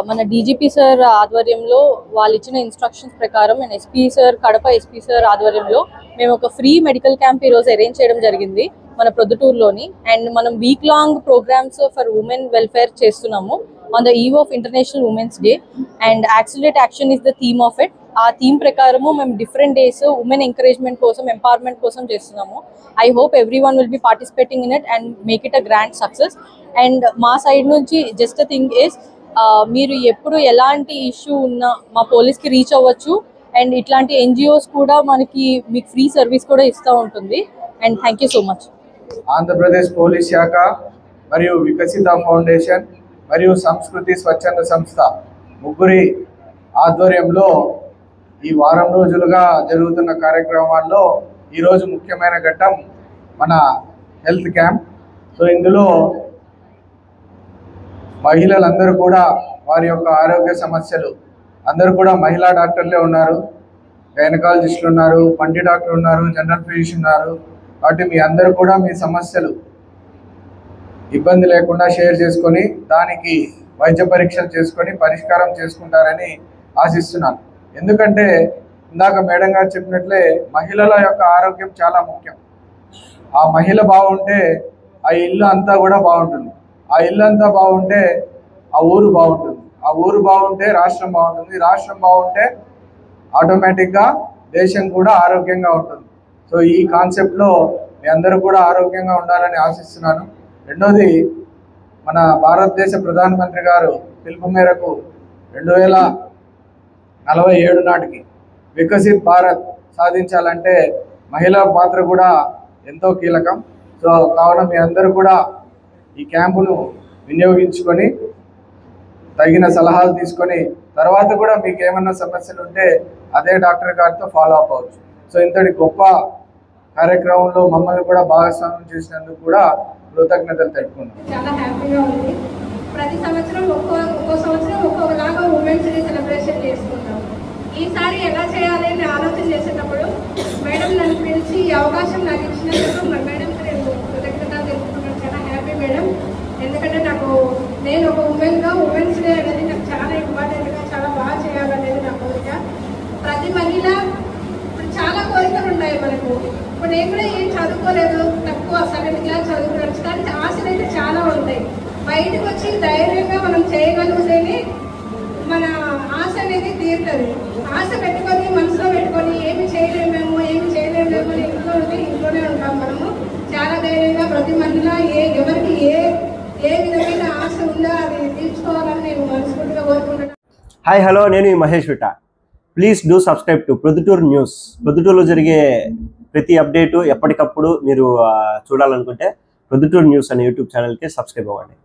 మన DGP sir ఆధ్వర్యంలో వాళ్ళు ఇచ్చిన ఇన్స్ట్రక్షన్స్ ప్రకారం and SP sir Kadapa SP sir ఆధ్వర్యంలో మేము ఒక ఫ్రీ మెడికల్ క్యాంప్ ఈరోజు అరేంజ్ చేయడం జరిగింది మన ప్రొద్దుటూరులోని. అండ్ మనం week long programmes for women welfare చేస్తున్నాము on the eve of international women's day. And accelerate action is the theme of it. ఆ థీమ్ ప్రకారము మేము డిఫరెంట్ డేస్ ఉమెన్ ఎంకరేజ్మెంట్ కోసం ఎంపవర్మెంట్ కోసం చేస్తున్నాము. I hope everyone will be participating in it and make it a grand success. And మా side నుంచి just the thing is మీరు ఎప్పుడు ఎలాంటి ఇష్యూ ఉన్నా మా పోలీస్కి రీచ్ అవ్వచ్చు. అండ్ ఇట్లాంటి ఎన్జిఓస్ కూడా మనకి మీకు ఫ్రీ సర్వీస్ కూడా ఇస్తూ ఉంటుంది. And thank you so much. Andhra Pradesh police శాఖ మరియు వికసిత ఫౌండేషన్ మరియు సంస్కృతి స్వచ్ఛంద సంస్థ ముగ్గురి ఆధ్వర్యంలో ఈ వారం రోజులుగా జరుగుతున్న కార్యక్రమాల్లో ఈరోజు ముఖ్యమైన ఘట్టం మన హెల్త్ క్యాంప్. సో ఇందులో మహిళలందరూ కూడా వారి యొక్క ఆరోగ్య సమస్యలు అందరూ కూడా మహిళా డాక్టర్లే ఉన్నారు, గైనకాలజిస్టులు ఉన్నారు, పంటి డాక్టర్ ఉన్నారు, జనరల్ ఫిజిషియన్ ఉన్నారు. కాబట్టి మీ అందరూ కూడా మీ సమస్యలు ఇబ్బంది లేకుండా షేర్ చేసుకొని దానికి వైద్య పరీక్షలు చేసుకొని పరిష్కారం చేసుకుంటారని ఆశిస్తున్నాను. ఎందుకంటే ఇందాక మేడం గారు చెప్పినట్లే మహిళల యొక్క ఆరోగ్యం చాలా ముఖ్యం. ఆ మహిళ బాగుంటే ఆ ఇల్లు అంతా కూడా బాగుంటుంది, ఆ ఇల్లు అంతా బాగుంటే ఆ ఊరు బాగుంటుంది, ఆ ఊరు బాగుంటే రాష్ట్రం బాగుంటుంది, రాష్ట్రం బాగుంటే ఆటోమేటిక్గా దేశం కూడా ఆరోగ్యంగా ఉంటుంది. సో ఈ కాన్సెప్ట్లో మీ అందరూ కూడా ఆరోగ్యంగా ఉండాలని ఆశిస్తున్నాను. రెండోది, మన భారతదేశ ప్రధానమంత్రి గారు పిలుపు మేరకు 2047 నాటికి వికసిత్ భారత్ సాధించాలంటే మహిళల పాత్ర కూడా ఎంతో కీలకం. సో కావున మీ అందరూ కూడా ఈ క్యాంపును వినియోగించుకొని తగిన సలహాలు తీసుకొని తర్వాత కూడా మీకు ఏమన్నా సమస్యలు ఉంటే అదే డాక్టర్ గారితో ఫాలో అప్ అవ్వచ్చు. సో ఇంతటి గొప్ప కార్యక్రమంలో మమ్మల్ని కూడా భాగస్వామ్యం చేసినందుకు కూడా కృతజ్ఞతలు తెలుపుకున్నాం. చాలా హ్యాపీగా ఉంది. ప్రతి సంవత్సరం ఒక్కో సంవత్సరం ఒక్కొక్కలాగా ఉమెన్స్ డే సెలబ్రేషన్ చేసుకుంటాం. ఈసారి ఎలా చేయాలి అని ఆలోచన చేసేటప్పుడు మేడం నన్ను పిలిచి ఈ అవకాశం నాకు ఇచ్చినందుకు మేడంకి నేను కృతజ్ఞతలు తెలుపుకున్నాను. చాలా హ్యాపీ మేడం. ఎందుకంటే నేను ఒక ఉమెన్గా ఉమెన్స్ డే అనేది నాకు చాలా ఇంపార్టెంట్గా చాలా బాగా చేయాలనేది నా కోరిక. ప్రతి మహిళ ఇప్పుడు చాలా కోరికలు ఉన్నాయి మనకు. ఇప్పుడు నేను కూడా ఏం చదువుకోలేదు, తక్కువ 7th క్లాస్ చదువుకోవచ్చు, కానీ ఆశలు అయితే చాలా ఉంటాయి. బయటకు వచ్చి ధైర్యంగా మనం చేయగలిగితేనే మన ఆశ అనేది తీరుతుంది. ఆశ పెట్టుకొని మనసులో పెట్టుకొని ఏమి చేయలేమేమో అని ఇంట్లో ఉంటే ఇంట్లోనే ఉంటాం. మనము చాలా ధైర్యంగా ప్రతి మహిళ ఎవరికి ఏ విధమైన ఆశ ఉందో అది తీర్చుకోవాలని నేను మనస్ఫూర్తిగా కోరుకుంటున్నాను. హాయ్ హలో, నేను మహేష్ విట. Please do subscribe to Proddatur news. ప్రొద్దుటూరులో జరిగే ప్రతి అప్డేటు ఎప్పటికప్పుడు మీరు చూడాలనుకుంటే ప్రొద్దుటూరు న్యూస్ అనే యూట్యూబ్ ఛానల్కి సబ్స్క్రైబ్ అవ్వండి.